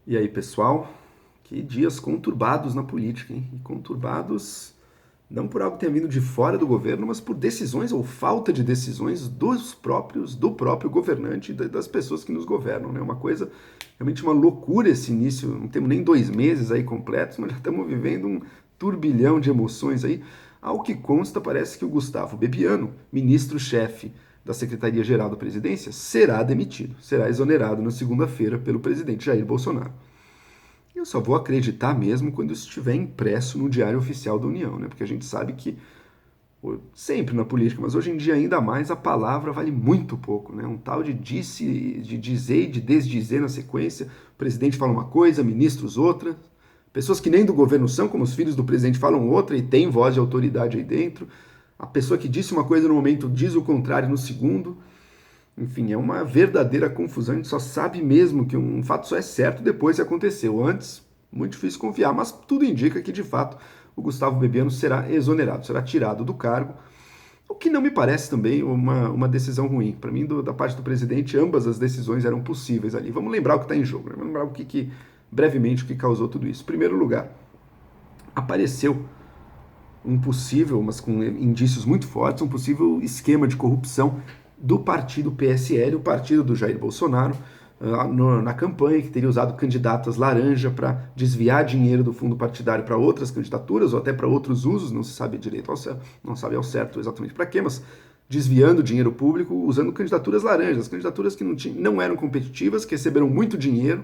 E aí, pessoal? Que dias conturbados na política, hein? E conturbados não por algo que tenha vindo de fora do governo, mas por decisões ou falta de decisões do próprio governante e das pessoas que nos governam, né? Uma coisa, realmente uma loucura esse início, não temos nem 2 meses aí completos, mas já estamos vivendo um turbilhão de emoções aí. Ao que consta, parece que o Gustavo Bebiano, ministro-chefe da Secretaria-Geral da Presidência, será demitido, será exonerado na segunda-feira pelo presidente Jair Bolsonaro. Eu só vou acreditar mesmo quando isso estiver impresso no Diário Oficial da União, né? Porque a gente sabe que, sempre na política, mas hoje em dia ainda mais, a palavra vale muito pouco, né? Um tal de de dizer e de desdizer na sequência. O presidente fala uma coisa, ministros outra. Pessoas que nem do governo são, como os filhos do presidente, falam outra e tem voz de autoridade aí dentro. A pessoa que disse uma coisa no momento diz o contrário no segundo. Enfim, é uma verdadeira confusão. A gente só sabe mesmo que um fato só é certo depois que aconteceu. Antes, muito difícil confiar, mas tudo indica que, de fato, o Gustavo Bebiano será exonerado, será tirado do cargo, o que não me parece também uma decisão ruim. Para mim, da parte do presidente, ambas as decisões eram possíveis ali. Vamos lembrar o que está em jogo, né? Vamos lembrar brevemente, o que causou tudo isso. Em primeiro lugar, apareceu um possível, mas com indícios muito fortes, um possível esquema de corrupção do partido PSL, o partido do Jair Bolsonaro, na campanha, que teria usado candidatas laranja para desviar dinheiro do fundo partidário para outras candidaturas ou até para outros usos, não se sabe direito, não sabe ao certo exatamente para quê, mas desviando dinheiro público usando candidaturas laranjas, candidaturas que não eram competitivas, que receberam muito dinheiro.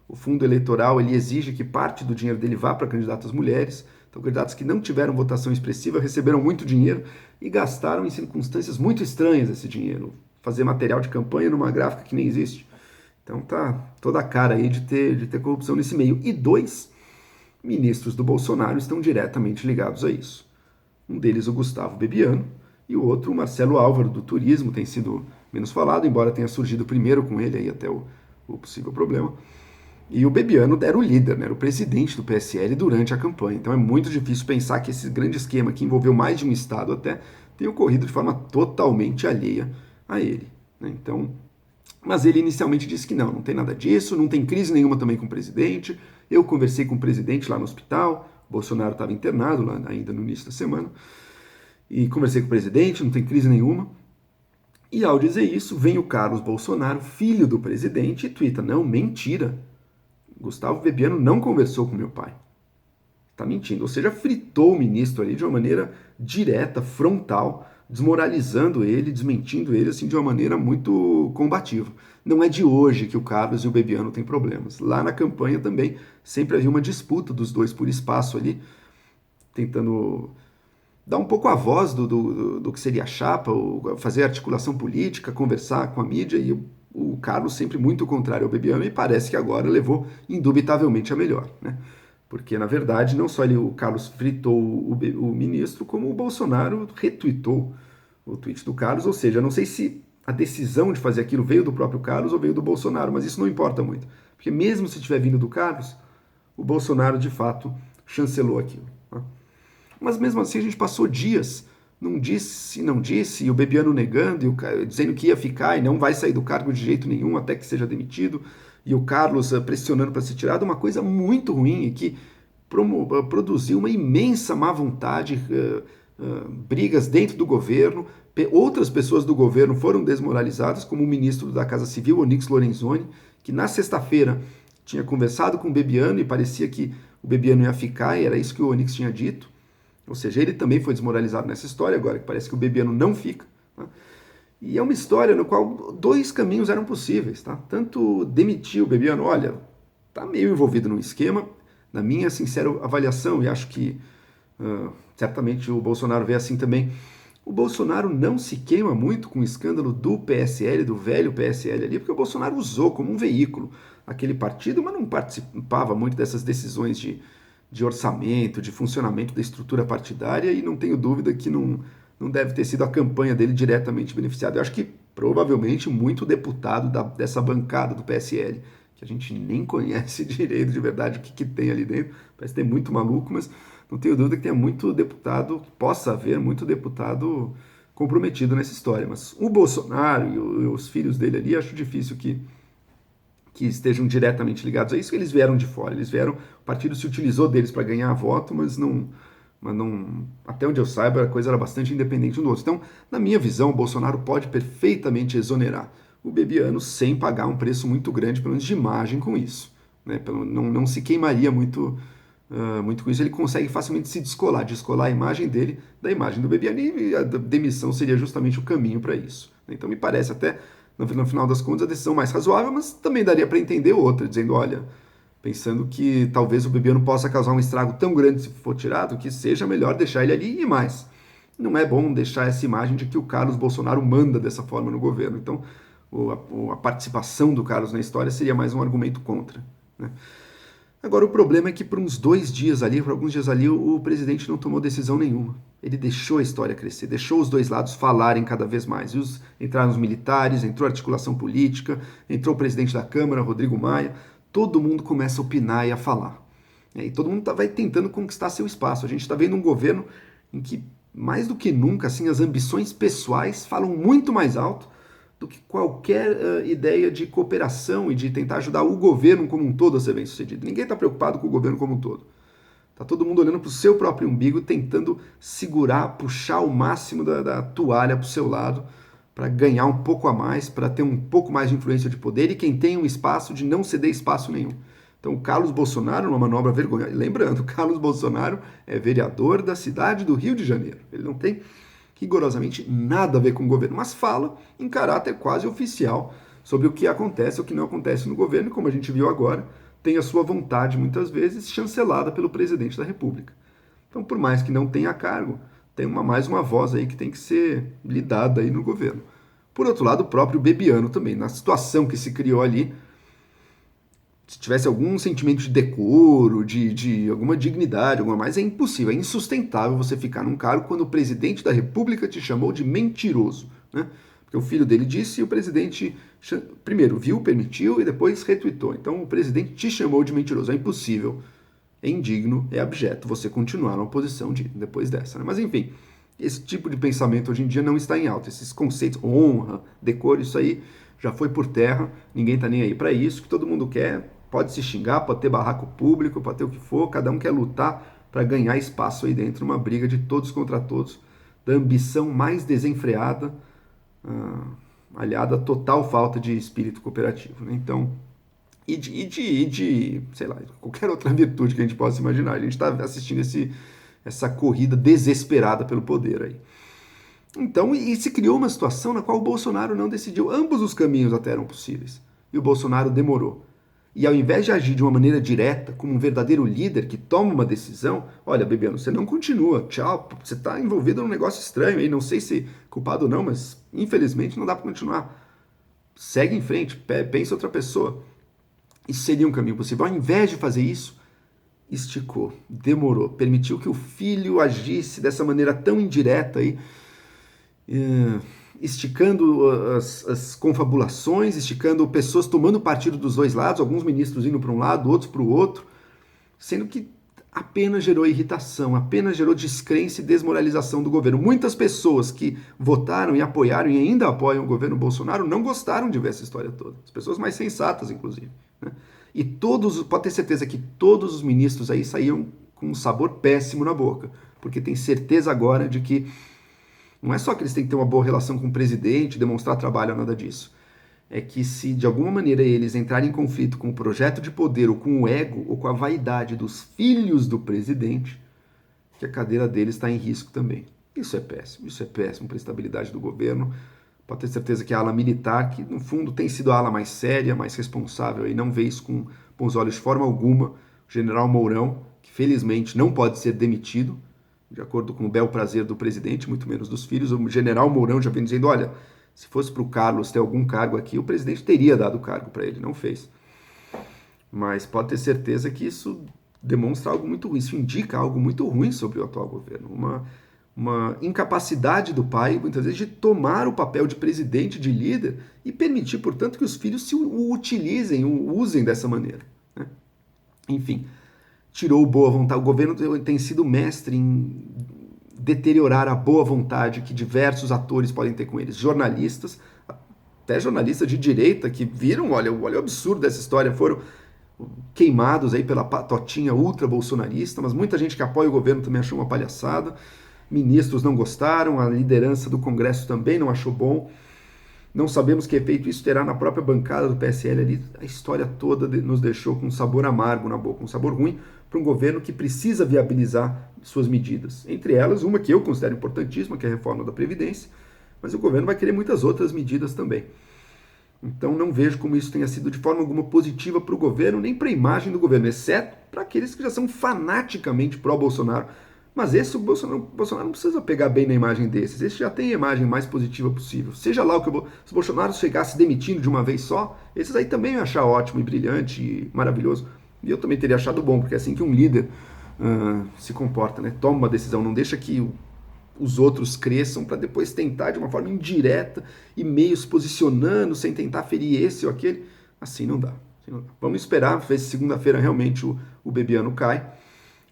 O fundo eleitoral ele exige que parte do dinheiro dele vá para candidatas mulheres. Então, candidatos que não tiveram votação expressiva receberam muito dinheiro e gastaram em circunstâncias muito estranhas esse dinheiro. Fazer material de campanha numa gráfica que nem existe. Então tá toda a cara aí de ter corrupção nesse meio. E 2 ministros do Bolsonaro estão diretamente ligados a isso. Um deles, o Gustavo Bebiano, e o outro, o Marcelo Álvaro, do Turismo, tem sido menos falado, embora tenha surgido primeiro com ele aí até o possível problema. E o Bebiano era o líder, né, era o presidente do PSL durante a campanha. Então é muito difícil pensar que esse grande esquema, que envolveu mais de um estado até, tenha ocorrido de forma totalmente alheia a ele. Né? Então, mas ele inicialmente disse que não tem nada disso, não tem crise nenhuma também com o presidente. Eu conversei com o presidente lá no hospital, Bolsonaro estava internado lá ainda no início da semana, e conversei com o presidente, não tem crise nenhuma. E ao dizer isso, vem o Carlos Bolsonaro, filho do presidente, e tuita, não, mentira. Gustavo Bebiano não conversou com meu pai. Está mentindo. Ou seja, fritou o ministro ali de uma maneira direta, frontal, desmoralizando ele, desmentindo ele assim de uma maneira muito combativa. Não é de hoje que o Carlos e o Bebiano têm problemas. Lá na campanha também sempre havia uma disputa dos dois por espaço ali, tentando dar um pouco a voz do que seria a chapa, fazer articulação política, conversar com a mídia, e o Carlos sempre muito contrário ao Bebiano, e parece que agora levou indubitavelmente a melhor, né? Porque, na verdade, não só o Carlos fritou o ministro, como o Bolsonaro retweetou o tweet do Carlos, ou seja, não sei se a decisão de fazer aquilo veio do próprio Carlos ou veio do Bolsonaro, mas isso não importa muito, porque mesmo se tiver vindo do Carlos, o Bolsonaro, de fato, chancelou aquilo. Né? Mas mesmo assim a gente passou dias, não disse, não disse, e o Bebiano negando, e dizendo que ia ficar e não vai sair do cargo de jeito nenhum até que seja demitido, e o Carlos pressionando para ser tirado, uma coisa muito ruim e que produziu uma imensa má vontade, brigas dentro do governo, outras pessoas do governo foram desmoralizadas, como o ministro da Casa Civil, Onyx Lorenzoni, que na sexta-feira tinha conversado com o Bebiano e parecia que o Bebiano ia ficar, e era isso que o Onyx tinha dito. Ou seja, ele também foi desmoralizado nessa história, agora que parece que o Bebiano não fica. Né? E é uma história no qual 2 caminhos eram possíveis. Tá? Tanto demitir o Bebiano, olha, está meio envolvido num esquema, na minha sincera avaliação, e acho que certamente o Bolsonaro vê assim também, o Bolsonaro não se queima muito com o escândalo do PSL, do velho PSL ali, porque o Bolsonaro usou como um veículo aquele partido, mas não participava muito dessas decisões de orçamento, de funcionamento da estrutura partidária, e não tenho dúvida que não deve ter sido a campanha dele diretamente beneficiada. Eu acho que provavelmente muito deputado dessa bancada do PSL, que a gente nem conhece direito de verdade o que tem ali dentro, parece ter muito maluco, mas não tenho dúvida que tenha muito deputado, que possa haver muito deputado comprometido nessa história. Mas o Bolsonaro e os filhos dele ali, acho difícil que que estejam diretamente ligados a isso, eles vieram de fora, o partido se utilizou deles para ganhar voto, mas não, até onde eu saiba, a coisa era bastante independente um do outro. Então, na minha visão, o Bolsonaro pode perfeitamente exonerar o Bebiano sem pagar um preço muito grande, pelo menos de imagem, com isso. Né? Não se queimaria muito com isso. Ele consegue facilmente se descolar a imagem dele da imagem do Bebiano, e a demissão seria justamente o caminho para isso. Então, me parece até, no final das contas, a decisão mais razoável, mas também daria para entender outra, dizendo, olha, pensando que talvez o Bebiano possa causar um estrago tão grande se for tirado, que seja melhor deixar ele ali. E mais, não é bom deixar essa imagem de que o Carlos Bolsonaro manda dessa forma no governo. Então, a participação do Carlos na história seria mais um argumento contra. Né? Agora, o problema é que por alguns dias ali, o presidente não tomou decisão nenhuma. Ele deixou a história crescer, deixou os dois lados falarem cada vez mais. Entraram os militares, entrou a articulação política, entrou o presidente da Câmara, Rodrigo Maia. Todo mundo começa a opinar e a falar. E todo mundo vai tentando conquistar seu espaço. A gente está vendo um governo em que, mais do que nunca, assim, as ambições pessoais falam muito mais alto do que qualquer ideia de cooperação e de tentar ajudar o governo como um todo a ser bem sucedido. Ninguém está preocupado com o governo como um todo. Está todo mundo olhando para o seu próprio umbigo, tentando segurar, puxar o máximo da toalha para o seu lado, para ganhar um pouco a mais, para ter um pouco mais de influência de poder, e quem tem um espaço de não ceder espaço nenhum. Então, o Carlos Bolsonaro, numa manobra vergonhosa, lembrando, Carlos Bolsonaro é vereador da cidade do Rio de Janeiro. Ele não tem rigorosamente nada a ver com o governo, mas fala em caráter quase oficial sobre o que acontece ou o que não acontece no governo, e como a gente viu agora, tem a sua vontade, muitas vezes, chancelada pelo presidente da República. Então, por mais que não tenha cargo, tem mais uma voz aí que tem que ser lidada aí no governo. Por outro lado, o próprio Bebiano também, na situação que se criou ali, se tivesse algum sentimento de decoro, de alguma dignidade, alguma mais, é impossível, é insustentável você ficar num cargo quando o presidente da República te chamou de mentiroso, né? Porque o filho dele disse e o presidente primeiro viu, permitiu e depois retweetou. Então o presidente te chamou de mentiroso. É impossível, é indigno, é abjeto você continuar na oposição depois dessa. Né? Mas enfim, esse tipo de pensamento hoje em dia não está em alta. Esses conceitos, honra, decoro, isso aí já foi por terra, ninguém está nem aí para isso. O que todo mundo quer, pode se xingar, pode ter barraco público, pode ter o que for, cada um quer lutar para ganhar espaço aí dentro, uma briga de todos contra todos, da ambição mais desenfreada, aliada à total falta de espírito cooperativo. Né? Então, sei lá, qualquer outra virtude que a gente possa imaginar. A gente está assistindo essa corrida desesperada pelo poder aí. Então, e se criou uma situação na qual o Bolsonaro não decidiu. Ambos os caminhos até eram possíveis. E o Bolsonaro demorou. E ao invés de agir de uma maneira direta, como um verdadeiro líder que toma uma decisão, olha, Bebiano, você não continua, tchau, você está envolvido num negócio estranho aí, não sei se culpado ou não, mas infelizmente não dá para continuar. Segue em frente, pensa outra pessoa. Isso seria um caminho possível. Ao invés de fazer isso, esticou, demorou, permitiu que o filho agisse dessa maneira tão indireta aí, esticando as confabulações, esticando pessoas tomando partido dos dois lados, alguns ministros indo para um lado, outros para o outro, sendo que apenas gerou irritação, apenas gerou descrença e desmoralização do governo. Muitas pessoas que votaram e apoiaram e ainda apoiam o governo Bolsonaro não gostaram de ver essa história toda. As pessoas mais sensatas, inclusive. Né? E pode ter certeza que todos os ministros aí saíram com um sabor péssimo na boca, porque tem certeza agora de que não é só que eles têm que ter uma boa relação com o presidente, demonstrar trabalho ou nada disso. É que se de alguma maneira eles entrarem em conflito com o projeto de poder, ou com o ego, ou com a vaidade dos filhos do presidente, que a cadeira deles está em risco também. Isso é péssimo para a estabilidade do governo. Pode ter certeza que a ala militar, que no fundo tem sido a ala mais séria, mais responsável, e não vê isso com bons olhos de forma alguma. O general Mourão, que felizmente não pode ser demitido, de acordo com o bel prazer do presidente, muito menos dos filhos. O general Mourão já vem dizendo, olha, se fosse para o Carlos ter algum cargo aqui, o presidente teria dado o cargo para ele, não fez. Mas pode ter certeza que isso demonstra algo muito ruim, isso indica algo muito ruim sobre o atual governo. Uma incapacidade do pai, muitas vezes, de tomar o papel de presidente, de líder, e permitir, portanto, que os filhos o utilizem, o usem dessa maneira. Né? Enfim, tirou boa vontade. O governo tem sido mestre em deteriorar a boa vontade que diversos atores podem ter com eles. Jornalistas, até jornalistas de direita que viram, olha o absurdo dessa história, foram queimados aí pela patotinha ultra-bolsonarista, mas muita gente que apoia o governo também achou uma palhaçada, ministros não gostaram, a liderança do Congresso também não achou bom, não sabemos que efeito isso terá na própria bancada do PSL ali, a história toda nos deixou com um sabor amargo na boca, um sabor ruim para um governo que precisa viabilizar suas medidas, entre elas uma que eu considero importantíssima, que é a reforma da Previdência, mas o governo vai querer muitas outras medidas também. Então não vejo como isso tenha sido de forma alguma positiva para o governo, nem para a imagem do governo, exceto para aqueles que já são fanaticamente pró-Bolsonaro. Mas esse o Bolsonaro não precisa pegar bem na imagem desses, esse já tem a imagem mais positiva possível. Seja lá o que se o Bolsonaro chegasse demitindo de uma vez só, esses aí também eu ia achar ótimo e brilhante e maravilhoso. E eu também teria achado bom, porque é assim que um líder se comporta, né? Toma uma decisão, não deixa que os outros cresçam para depois tentar de uma forma indireta e meio se posicionando sem tentar ferir esse ou aquele. Assim não dá. Vamos esperar, ver se segunda-feira realmente o Bebiano cai.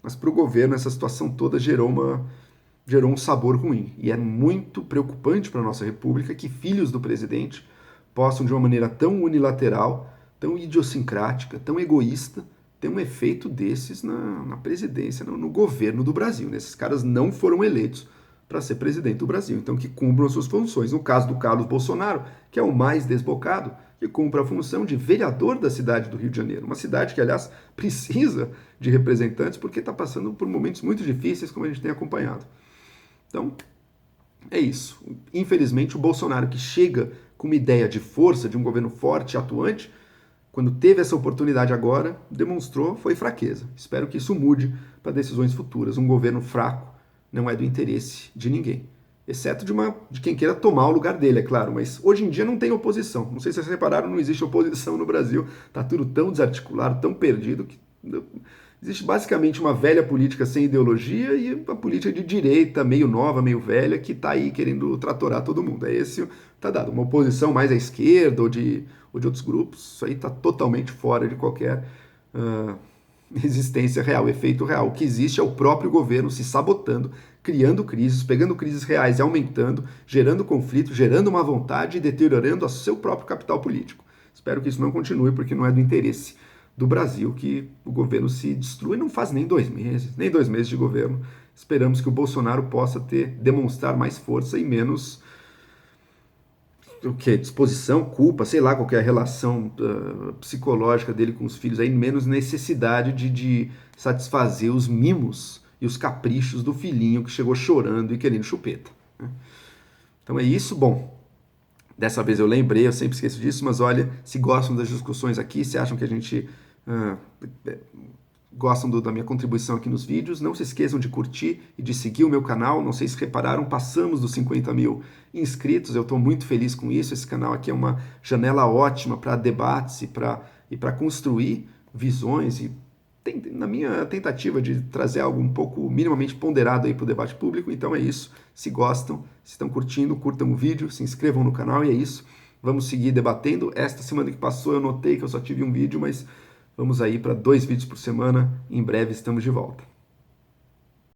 Mas para o governo essa situação toda gerou um sabor ruim. E é muito preocupante para a nossa república que filhos do presidente possam, de uma maneira tão unilateral, tão idiosincrática, tão egoísta, ter um efeito desses na presidência, no governo do Brasil. Esses caras não foram eleitos para ser presidente do Brasil, então que cumpram as suas funções. No caso do Carlos Bolsonaro, que é o mais desbocado, que cumpre a função de vereador da cidade do Rio de Janeiro, uma cidade que, aliás, precisa de representantes porque está passando por momentos muito difíceis, como a gente tem acompanhado. Então, é isso. Infelizmente, o Bolsonaro, que chega com uma ideia de força, de um governo forte e atuante, quando teve essa oportunidade agora, demonstrou, foi fraqueza. Espero que isso mude para decisões futuras. Um governo fraco não é do interesse de ninguém, exceto de quem queira tomar o lugar dele, é claro, mas hoje em dia não tem oposição. Não sei se vocês repararam, não existe oposição no Brasil, está tudo tão desarticulado, tão perdido, que existe basicamente uma velha política sem ideologia e uma política de direita, meio nova, meio velha, que está aí querendo tratorar todo mundo. É esse, tá dado. Uma oposição mais à esquerda ou de outros grupos, isso aí está totalmente fora de qualquer existência real, efeito real. O que existe é o próprio governo se sabotando, criando crises, pegando crises reais e aumentando, gerando conflito, gerando má vontade e deteriorando o seu próprio capital político. Espero que isso não continue, porque não é do interesse do Brasil que o governo se destrua e não faz nem 2 meses, nem 2 meses de governo. Esperamos que o Bolsonaro possa demonstrar mais força e menos disposição, culpa, sei lá qual é a relação psicológica dele com os filhos, aí menos necessidade de satisfazer os mimos e os caprichos do filhinho que chegou chorando e querendo chupeta. Né? Então é isso, bom. Dessa vez eu lembrei, eu sempre esqueço disso, mas olha, se gostam das discussões aqui, se acham que a gente gostam da minha contribuição aqui nos vídeos, não se esqueçam de curtir e de seguir o meu canal. Não sei se repararam, passamos dos 50 mil inscritos, eu estou muito feliz com isso. Esse canal aqui é uma janela ótima para debates e para construir visões e na minha tentativa de trazer algo um pouco minimamente ponderado aí para o debate público. Então é isso, se gostam, se estão curtindo, curtam o vídeo, se inscrevam no canal e é isso. Vamos seguir debatendo. Esta semana que passou eu notei que eu só tive um vídeo, mas vamos aí para 2 vídeos por semana. Em breve estamos de volta.